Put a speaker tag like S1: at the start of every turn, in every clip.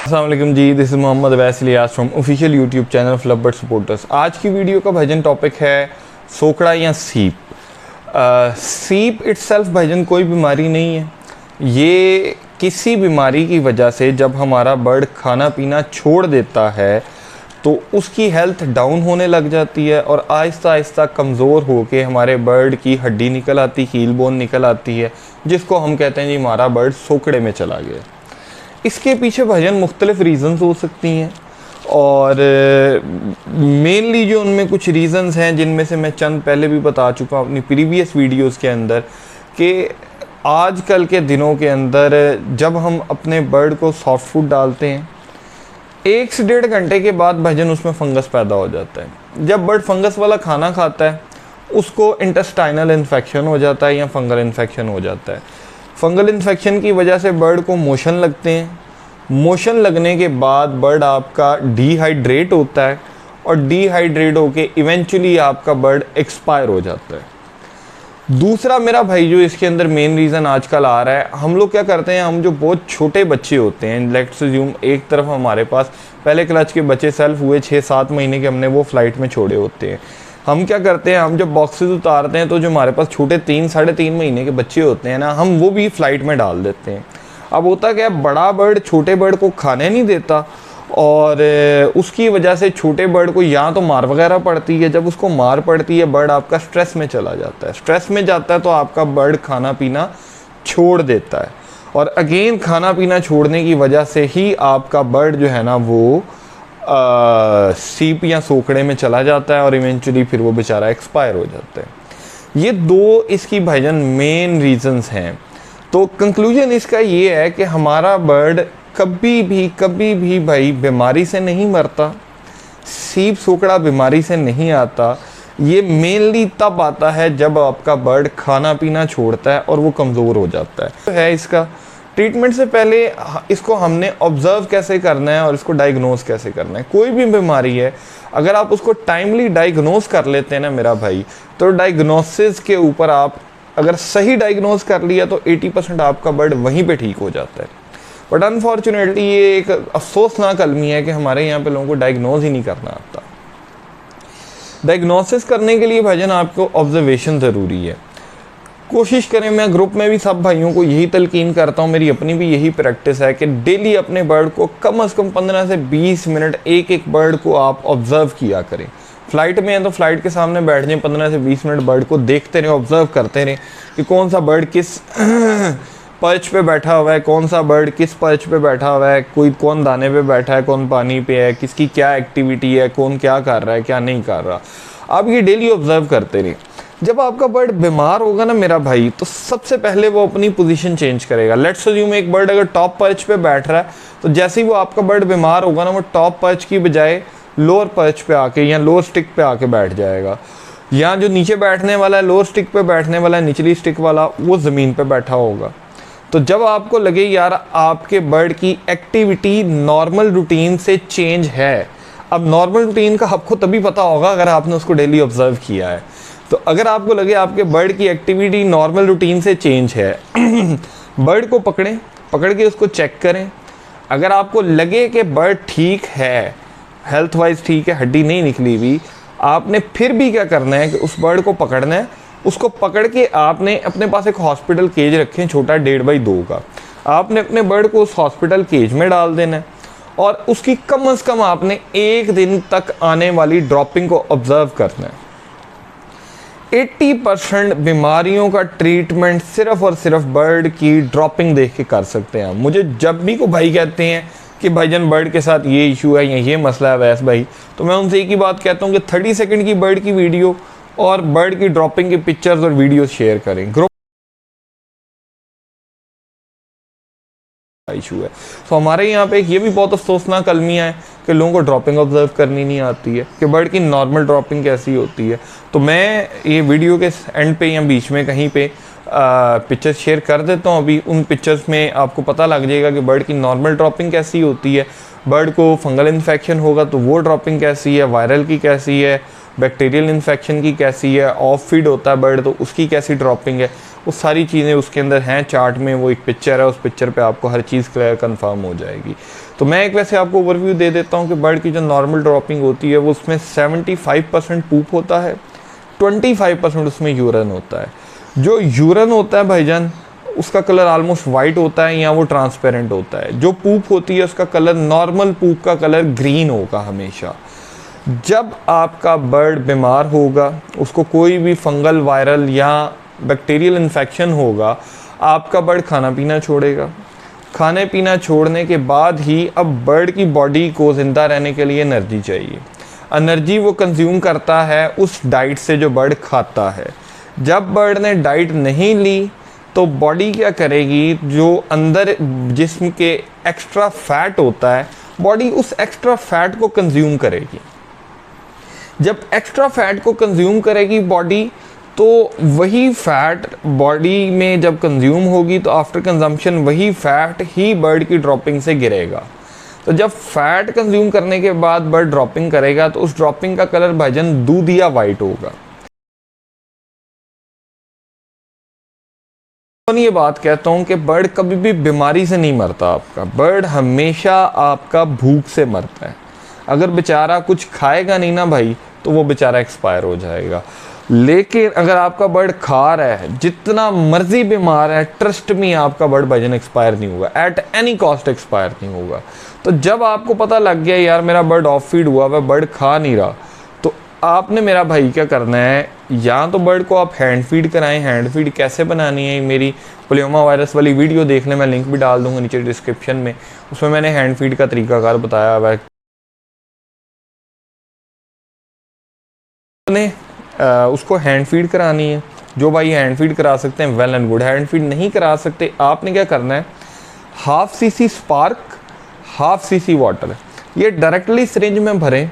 S1: अस्सलाम वालेकुम जी, this is Mohammad Awais Ilyas from official YouTube channel of love bird supporters. आज की वीडियो का भाईजान टॉपिक है सोकड़ा या सीप। सीप इट्सेल्फ भाईजान कोई बीमारी नहीं है। ये किसी बीमारी की वजह से जब हमारा बर्ड खाना पीना छोड़ देता है तो उसकी हेल्थ डाउन होने लग जाती है और आहिस्ता आहिस्ता कमज़ोर होके हमारे बर्ड की हड्डी निकल आती, हील बोन निकल आती है, जिसको हम कहते हैं जी हमारा बर्ड सोकड़े में चला गया। इसके पीछे भाईजान मुख्तलिफ रीज़न्स हो सकती हैं और मेनली जो उनमें कुछ रीज़न्स हैं जिनमें से मैं चंद पहले भी बता चुका हूँ अपनी प्रीवियस वीडियोस के अंदर कि आजकल के दिनों के अंदर जब हम अपने बर्ड को सॉफ्ट फूड डालते हैं 1 से 1.5 घंटे के बाद भाईजान उसमें फंगस पैदा हो जाता है। जब बर्ड फंगस वाला खाना खाता है उसको इंटेस्टाइनल इन्फेक्शन हो जाता है या फंगल इन्फेक्शन हो जाता है। फंगल इन्फेक्शन की वजह से बर्ड को मोशन लगते हैं। मोशन लगने के बाद बर्ड आपका डिहाइड्रेट होता है और डिहाइड्रेट होके इवेंचुअली आपका बर्ड एक्सपायर हो जाता है। दूसरा मेरा भाई जो इसके अंदर मेन रीज़न आजकल आ रहा है, हम लोग क्या करते हैं, हम जो बहुत छोटे बच्चे होते हैं, लेट्स अज्यूम एक तरफ हमारे पास पहले क्लच के बच्चे सेल्फ हुए 6-7 महीने के, हमने वो फ्लाइट में छोड़े होते हैं। हम क्या करते हैं, हम जब बॉक्सेस उतारते हैं तो जो हमारे पास छोटे 3-3.5 महीने के बच्चे होते हैं ना, हम वो भी फ़्लाइट में डाल देते हैं। अब होता क्या है, बड़ा बर्ड छोटे बर्ड को खाने नहीं देता और उसकी वजह से छोटे बर्ड को या तो मार वगैरह पड़ती है। जब उसको मार पड़ती है बर्ड आपका स्ट्रेस में चला जाता है। स्ट्रेस में जाता है तो आपका बर्ड खाना पीना छोड़ देता है और अगेन खाना पीना छोड़ने की वजह से ही आपका बर्ड जो है ना वो सीप या सोकड़े में चला जाता है और इवेंचुअली फिर वो बेचारा एक्सपायर हो जाता है। ये दो इसकी भाईजान मेन रीजंस हैं। तो कंक्लूजन इसका ये है कि हमारा बर्ड कभी भी भाई बीमारी से नहीं मरता। सीप सोकड़ा बीमारी से नहीं आता। ये मेनली तब आता है जब आपका बर्ड खाना पीना छोड़ता है और वो कमज़ोर हो जाता है। तो है इसका ट्रीटमेंट से पहले इसको हमने ऑब्ज़र्व कैसे करना है और इसको डायग्नोज कैसे करना है। कोई भी बीमारी है अगर आप उसको टाइमली डायग्नोज कर लेते हैं ना मेरा भाई, तो डायग्नोसिस के ऊपर आप अगर सही डायग्नोज कर लिया तो 80% आपका बर्ड वहीं पे ठीक हो जाता है। बट अनफॉर्चुनेटली ये एक अफसोसनाक अलमी है कि हमारे यहाँ पे लोगों को डायग्नोज ही नहीं करना आता। डायग्नोसिस करने के लिए भाईजान आपको ऑब्जर्वेशन ज़रूरी है। कोशिश करें, मैं ग्रुप में भी सब भाइयों को यही तलकीन करता हूँ, मेरी अपनी भी यही प्रैक्टिस है कि डेली अपने बर्ड को कम से कम 15 से 20 मिनट एक बर्ड को आप ऑब्ज़र्व किया करें। फ़्लाइट में है तो फ़्लाइट के सामने बैठ जाएं, 15 से 20 मिनट बर्ड को देखते रहें, ऑब्ज़र्व करते रहें कि कौन सा बर्ड किस पर्च पे बैठा हुआ है, कौन सा बर्ड किस पर्च पे बैठा हुआ है, कोई कौन दाने पे बैठा है, कौन पानी पे है, किसकी क्या एक्टिविटी है, कौन क्या कर रहा है, क्या नहीं कर रहा। आप ये डेली ऑब्ज़र्व करते रहें। जब आपका बर्ड बीमार होगा ना मेरा भाई, तो सबसे पहले वो अपनी पोजीशन चेंज करेगा। लेट्स अज्यूम एक बर्ड अगर टॉप पर्च पे बैठ रहा है तो जैसे ही वो आपका बर्ड बीमार होगा ना, वो टॉप पर्च की बजाय लोअर पर्च पे आके या लोअर स्टिक पे आके बैठ जाएगा। या जो नीचे बैठने वाला है, लोअर स्टिक पे बैठने वाला है, निचली स्टिक वाला, वो ज़मीन पे बैठा होगा। तो जब आपको लगे यार आपके बर्ड की एक्टिविटी नॉर्मल रूटीन से चेंज है, अब नॉर्मल रूटीन का आपको तभी पता होगा अगर आपने उसको डेली ऑब्जर्व किया है। तो अगर आपको लगे आपके बर्ड की एक्टिविटी नॉर्मल रूटीन से चेंज है बर्ड को पकड़ के उसको चेक करें। अगर आपको लगे कि बर्ड ठीक है, हेल्थ वाइज ठीक है, हड्डी नहीं निकली हुई, आपने फिर भी क्या करना है कि उस बर्ड को पकड़ना है। उसको पकड़ के आपने अपने पास एक हॉस्पिटल केज रखें छोटा 1.5 x 2 का, आपने अपने बर्ड को उस हॉस्पिटल केज में डाल देना है और उसकी कम से कम आपने 1 दिन तक आने वाली ड्रॉपिंग को ऑब्जर्व करना है। 80% बीमारियों का ट्रीटमेंट सिर्फ और सिर्फ बर्ड की ड्रॉपिंग देख के कर सकते हैं। मुझे जब भी को भाई कहते हैं कि भाईजान बर्ड के साथ ये इशू है या ये मसला है वैस भाई, तो मैं उनसे एक ही बात कहता हूँ कि 30 सेकंड की बर्ड की वीडियो और बर्ड की ड्रॉपिंग की पिक्चर्स और वीडियोस शेयर करें। ग्रुप इशू है तो हमारे यहाँ पे ये भी बहुत अफसोसनाक अलमिया है कि लोगों को ड्रॉपिंग ऑब्जर्व करनी नहीं आती है कि बर्ड की नॉर्मल ड्रॉपिंग कैसी होती है। तो मैं ये वीडियो के एंड पे या बीच में कहीं पे पिक्चर्स शेयर कर देता हूँ। अभी उन पिक्चर्स में आपको पता लग जाएगा कि बर्ड की नॉर्मल ड्रॉपिंग कैसी होती है, बर्ड को फंगल इन्फेक्शन होगा तो वो ड्रॉपिंग कैसी है, वायरल की कैसी है, बैक्टीरियल इन्फेक्शन की कैसी है, ऑफ फीड होता है बर्ड तो उसकी कैसी ड्रॉपिंग है, वो सारी चीज़ें उसके अंदर हैं चार्ट में। वो एक पिक्चर है, उस पिक्चर पे आपको हर चीज़ क्लियर कंफर्म हो जाएगी। तो मैं एक वैसे आपको ओवरव्यू दे देता हूँ कि बर्ड की जो नॉर्मल ड्रॉपिंग होती है वो उसमें 75% पूप होता है, 25% उसमें यूरन होता है। जो यूरन होता है भाईजान उसका कलर ऑलमोस्ट वाइट होता है या वो ट्रांसपेरेंट होता है। जो पूप होती है उसका कलर, नॉर्मल पूप का कलर ग्रीन होगा हमेशा। जब आपका बर्ड बीमार होगा, उसको कोई भी फंगल, वायरल या बैक्टीरियल इन्फेक्शन होगा, आपका बर्ड खाना पीना छोड़ेगा। खाने पीना छोड़ने के बाद ही अब बर्ड की बॉडी को ज़िंदा रहने के लिए एनर्जी चाहिए। एनर्जी वो कंज्यूम करता है उस डाइट से जो बर्ड खाता है। जब बर्ड ने डाइट नहीं ली तो बॉडी क्या करेगी, जो अंदर जिस्म के एक्स्ट्रा फैट होता है, बॉडी उस एक्स्ट्रा फैट को कंज्यूम करेगी। जब एक्स्ट्रा फैट को कंज्यूम करेगी बॉडी, तो वही फैट बॉडी में जब कंज्यूम होगी तो आफ्टर कंजम्पशन वही फैट ही बर्ड की ड्रॉपिंग से गिरेगा। तो जब फैट कंज्यूम करने के बाद बर्ड ड्रॉपिंग करेगा तो उस ड्रॉपिंग का कलर भाईजान दूधिया वाइट होगा। तो ये बात कहता हूँ कि बर्ड कभी भी बीमारी से नहीं मरता आपका, बर्ड हमेशा आपका भूख से मरता है। अगर बेचारा कुछ खाएगा नहीं ना भाई तो वो बेचारा एक्सपायर हो जाएगा। लेकिन अगर आपका बर्ड खा रहा है, जितना मर्जी बीमार है, ट्रस्ट में आपका बर्ड भाईजान एक्सपायर नहीं होगा, एट एनी कॉस्ट एक्सपायर नहीं होगा। तो जब आपको पता लग गया यार मेरा बर्ड ऑफ फीड हुआ, वह बर्ड खा नहीं रहा, तो आपने मेरा भाई क्या करना है, या तो बर्ड को आप हैंड फीड कराएं। हैंड फीड कैसे बनानी है मेरी पोलियोमा वायरस वाली वीडियो देख लें, मैं लिंक भी डाल दूंगा नीचे डिस्क्रिप्शन में, उसमें मैंने हैंड फीड का तरीकाकार बताया हुआ है। उसको हैंड फीड करानी है। जो भाई हैंड फीड करा सकते हैं well and good, hand feed नहीं करा सकते आपने क्या करना है, half CC spark, half CC water, ये डायरेक्टली सिरिंज में भरें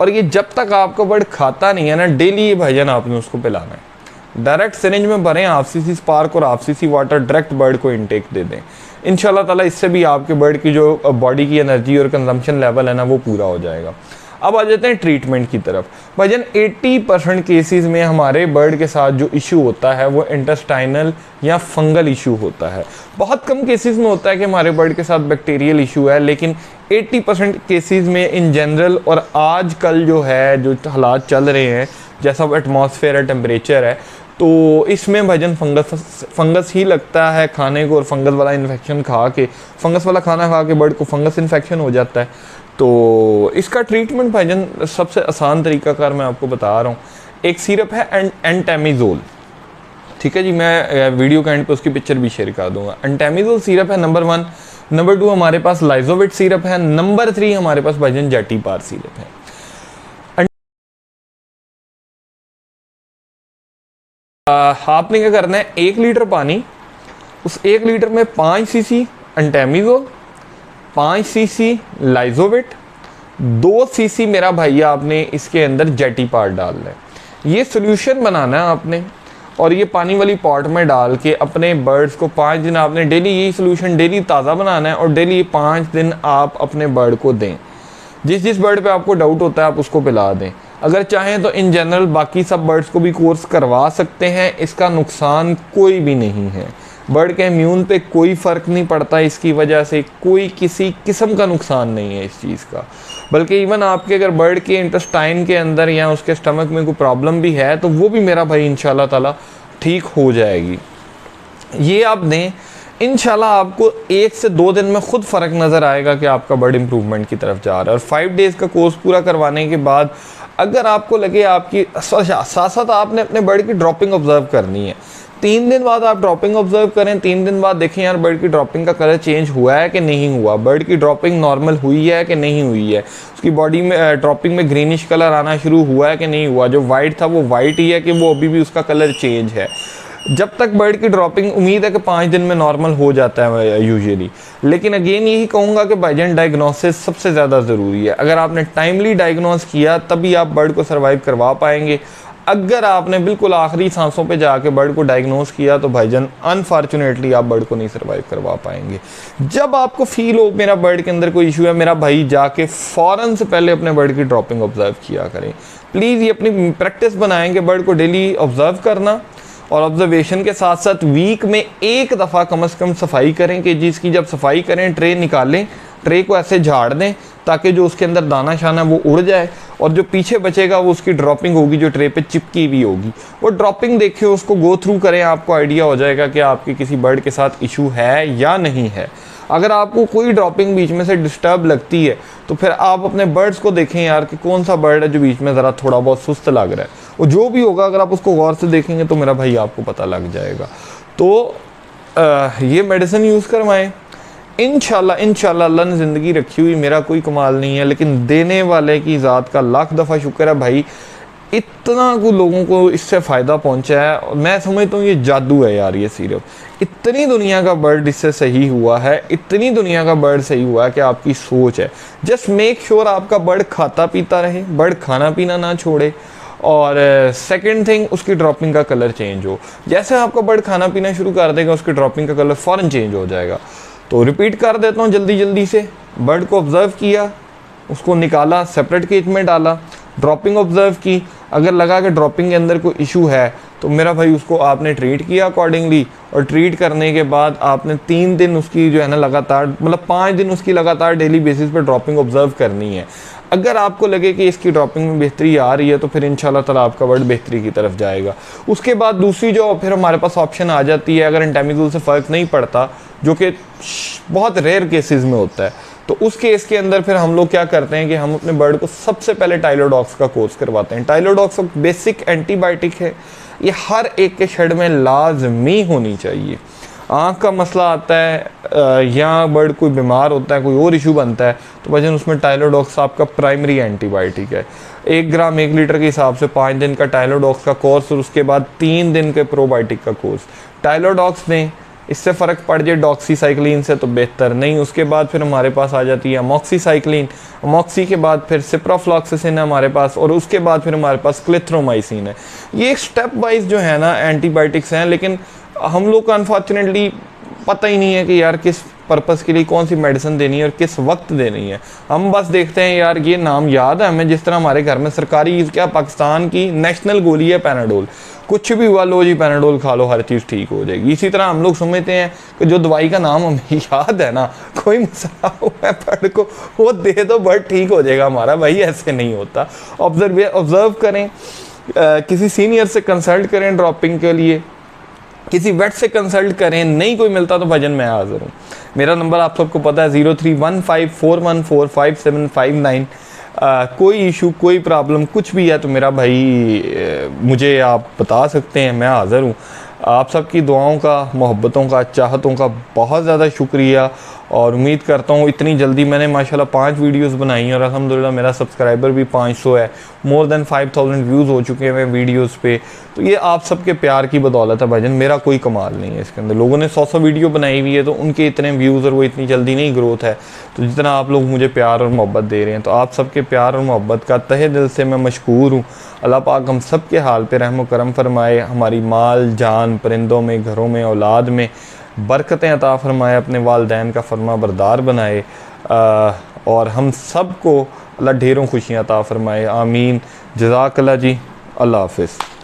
S1: और ये जब तक आपका बर्ड खाता नहीं है ना, डेली ये भाईजान आपने उसको पिलाना है। डायरेक्ट सिरिंज में भरें हाफ सीसी स्पार्क और half CC water, direct bird को इनटेक दे दें। इंशाल्लाह ताला इससे भी आपके बर्ड की जो बॉडी की एनर्जी और कंजम्पशन लेवल है ना वो पूरा हो जाएगा। अब आ जाते हैं ट्रीटमेंट की तरफ। भाईजान 80% केसेस में हमारे बर्ड के साथ जो इशू होता है वो इंटेस्टाइनल या फंगल इशू होता है। बहुत कम केसेस में होता है कि हमारे बर्ड के साथ बैक्टीरियल इशू है, लेकिन 80% केसेस में इन जनरल, और आजकल जो है जो हालात चल रहे हैं, जैसा एटमॉस्फेयर है, टेम्परेचर है, तो इसमें भाईजान फंगस ही लगता है खाने को, और फंगस वाला इन्फेक्शन खा के, फंगस वाला खाना खा के बर्ड को फंगस इन्फेक्शन हो जाता है। तो इसका ट्रीटमेंट भाईजान सबसे आसान तरीकाकार मैं आपको बता रहा हूँ। एक सिरप है एंटामिजोल, ठीक है जी, मैं वीडियो के एंड पे उसकी पिक्चर भी शेयर कर दूंगा। एंटामिजोल सिरप है नंबर 1। नंबर 2 हमारे पास लाइजोविट सिरप है। नंबर 3 हमारे पास भाईजान जेटीपार सिरप है। आपने क्या करना है, 1 लीटर पानी, उस 1 लीटर में 5 सीसी एंटामिजोल, 5 सीसी लाइजोविट, 2 सीसी मेरा भैया आपने इसके अंदर जेटीपार डालना है। ये सोल्यूशन बनाना है आपने, और ये पानी वाली पॉट में डाल के अपने बर्ड्स को 5 दिन आपने डेली यही सोल्यूशन डेली ताज़ा बनाना है, और डेली 5 दिन आप अपने बर्ड को दें। जिस बर्ड पे आपको डाउट होता है आप उसको पिला दें। अगर चाहें तो इन जनरल बाकी सब बर्ड्स को भी कोर्स करवा सकते हैं, इसका नुकसान कोई भी नहीं है। बर्ड के इम्यून पे कोई फ़र्क नहीं पड़ता, इसकी वजह से कोई किसी किस्म का नुकसान नहीं है इस चीज़ का। बल्कि इवन आपके अगर बर्ड के इंटेस्टाइन के अंदर या उसके स्टमक में कोई प्रॉब्लम भी है तो वो भी मेरा भाई इंशाल्लाह ताला ठीक हो जाएगी। ये आप दें, इंशाल्लाह आपको 1 से 2 दिन में खुद फ़र्क नज़र आएगा कि आपका बर्ड इंप्रूवमेंट की तरफ जा रहा है। और 5 डेज़ का कोर्स पूरा करवाने के बाद अगर आपको लगे आपकी, साथ साथ आपने अपने बर्ड की ड्रॉपिंग ऑब्जर्व करनी है। 3 दिन बाद आप ड्रॉपिंग ऑब्जर्व करें, 3 दिन बाद देखें यार बर्ड की ड्रॉपिंग का कलर चेंज हुआ है कि नहीं हुआ, बर्ड की ड्रॉपिंग नॉर्मल हुई है कि नहीं हुई है, उसकी बॉडी में ड्रॉपिंग में ग्रीनिश कलर आना शुरू हुआ है कि नहीं हुआ, जो वाइट था वो वाइट ही है कि वो अभी भी उसका कलर चेंज है। जब तक बर्ड की ड्रॉपिंग, उम्मीद है कि 5 दिन में नॉर्मल हो जाता है यूजुअली। लेकिन अगेन यही कहूँगा कि भाईजान डायग्नोसिस सबसे ज़्यादा ज़रूरी है। अगर आपने टाइमली डायग्नोस किया तभी आप बर्ड को सर्वाइव करवा पाएंगे। अगर आपने बिल्कुल आखिरी सांसों पे जाके बर्ड को डायग्नोस किया तो भाईजान अनफॉर्चुनेटली आप बर्ड को नहीं सर्वाइव करवा पाएंगे। जब आपको फील हो मेरा बर्ड के अंदर कोई इशू है, मेरा भाई जाके फ़ौरन से पहले अपने बर्ड की ड्रॉपिंग ऑब्जर्व किया करें। प्लीज़ ये अपनी प्रैक्टिस बनाएंगे बर्ड को डेली ऑब्जर्व करना, और ऑब्जर्वेशन के साथ साथ वीक में एक दफ़ा कम से कम सफाई करें कि जिसकी जब सफाई करें ट्रे निकालें, ट्रे को ऐसे झाड़ दें ताकि जो उसके अंदर दाना शाना वो उड़ जाए, और जो पीछे बचेगा वो उसकी ड्रॉपिंग होगी जो ट्रे पे चिपकी हुई होगी। वो ड्रॉपिंग देखिए, उसको गो थ्रू करें, आपको आइडिया हो जाएगा कि आपके किसी बर्ड के साथ इशू है या नहीं है। अगर आपको कोई ड्रॉपिंग बीच में से डिस्टर्ब लगती है तो फिर आप अपने बर्ड्स को देखें यार कि कौन सा बर्ड है जो बीच में ज़रा थोड़ा बहुत सुस्त लग रहा है। वो जो भी होगा अगर आप उसको गौर से देखेंगे तो मेरा भाई आपको पता लग जाएगा। तो ये मेडिसिन यूज़ करवाएं, इंशाल्लाह अल्लाह ने ज़िंदगी रखी हुई, मेरा कोई कमाल नहीं है, लेकिन देने वाले की ज़ात का लाख दफ़ा शुक्र है भाई, इतना को लोगों को इससे फ़ायदा पहुंचा है। और मैं समझता हूँ ये जादू है यार, ये सिर्फ इतनी दुनिया का बर्ड इससे सही हुआ है, इतनी दुनिया का बर्ड सही हुआ है कि आपकी सोच है। जस्ट मेक श्योर आपका बर्ड खाता पीता रहे, बर्ड खाना पीना ना छोड़े, और सेकंड थिंग उसकी ड्रॉपिंग का कलर चेंज हो। जैसे आपका बर्ड खाना पीना शुरू कर देगा उसकी ड्रॉपिंग का कलर फ़ौरन चेंज हो जाएगा। तो रिपीट कर देता हूँ जल्दी से, बर्ड को ऑब्ज़र्व किया, उसको निकाला, सेपरेट केज में डाला, ड्रॉपिंग ऑब्ज़र्व की, अगर लगा कि ड्रॉपिंग के अंदर कोई इशू है तो मेरा भाई उसको आपने ट्रीट किया अकॉर्डिंगली, और ट्रीट करने के बाद आपने 3 दिन उसकी जो है ना लगातार, मतलब 5 दिन उसकी लगातार डेली बेसिस पर ड्रॉपिंग ऑब्ज़र्व करनी है। अगर आपको लगे कि इसकी ड्रॉपिंग में बेहतरी आ रही है तो फिर इंशाल्लाह ताला आपका बर्ड बेहतरी की तरफ जाएगा। उसके बाद दूसरी जो फिर हमारे पास ऑप्शन आ जाती है, अगर एंटामिजोल से फ़र्क नहीं पड़ता, जो कि बहुत रेयर केसेस में होता है, तो उस केस के अंदर फिर हम लोग क्या करते हैं कि हम अपने बर्ड को सबसे पहले टाइलोडॉक्स का कोर्स करवाते हैं। टाइलोडॉक्स बेसिक एंटीबायोटिक है, ये हर एक के शेड में लाजमी होनी चाहिए। आँख का मसला आता है या बर्ड कोई बीमार होता है, कोई और इशू बनता है, तो वजह उसमें टाइलोडॉक्स आपका प्राइमरी एंटीबायोटिक है। 1 ग्राम 1 लीटर के हिसाब से 5 दिन का टाइलोडॉक्स का कोर्स, और उसके बाद 3 दिन के प्रोबायोटिक का कोर्स। टाइलोडॉक्स दें, इससे फ़र्क पड़ जाए डॉक्सीसाइक्लिन से तो बेहतर नहीं। उसके बाद फिर हमारे पास आ जाती है अमॉक्सीसाइक्लिन, अमॉक्सी के बाद फिर सिप्रोफ्लॉक्सासिन है हमारे पास, और उसके बाद फिर हमारे पास क्लिथ्रोमाइसिन है। ये स्टेप वाइज जो है ना एंटीबायोटिक्स हैं, लेकिन हम लोग को अनफॉर्चुनेटली पता ही नहीं है कि यार किस पर्पस के लिए कौन सी मेडिसिन देनी है और किस वक्त देनी है। हम बस देखते हैं यार ये नाम याद है हमें, जिस तरह हमारे घर में सरकारी क्या पाकिस्तान की नेशनल गोली है पैनाडोल, कुछ भी हुआ लो जी पैनाडोल खा लो, हर चीज़ ठीक हो जाएगी। इसी तरह हम लोग समझते हैं कि जो दवाई का नाम हमें याद है ना, कोई मसला हुआ है बर्ड को वो दे दो बर्ड ठीक हो जाएगा हमारा, भाई ऐसे नहीं होता। ऑब्जर्व करें, किसी सीनियर से कंसल्ट करें ड्रॉपिंग के लिए, किसी वेट से कंसल्ट करें, नहीं कोई मिलता तो भजन मैं हाजिर हूँ। मेरा नंबर आप सबको पता है 0315414559। कोई इशू, कोई प्रॉब्लम, कुछ भी है तो मेरा भाई मुझे आप बता सकते हैं, मैं हाज़िर हूँ। आप सबकी दुआओं का, मोहब्बतों का, चाहतों का बहुत ज़्यादा शुक्रिया, और उम्मीद करता हूँ इतनी जल्दी मैंने माशाल्लाह 5 वीडियोस बनाई और अल्हम्दुलिल्लाह मेरा सब्सक्राइबर भी 500 है, मोर देन 5000 व्यूज़ हो चुके हैं वीडियोस पे। तो ये आप सबके प्यार की बदौलत है भाईजान, मेरा कोई कमाल नहीं है इसके अंदर। लोगों ने 100 वीडियो बनाई हुई है तो उनके इतने व्यूज़ और वो इतनी जल्दी नहीं ग्रोथ है, तो जितना आप लोग मुझे प्यार और मोहब्बत दे रहे हैं, तो आप सबके प्यार और मोहब्बत का तहे दिल से मैं मशकूर हूँ। अल्लाह पाक हम सब के हाल पे रहम करम फरमाए, हमारी माल जान, परिंदों में, घरों में, औलाद में बरकतें अता फरमाए, अपने वालदैन का फरमा बरदार बनाए, और हम सब को अल्लाह ढेरों खुशियाँ अता फरमाए। आमीन। जज़ाकल्लाह जी, अल्लाह हाफ़िज़।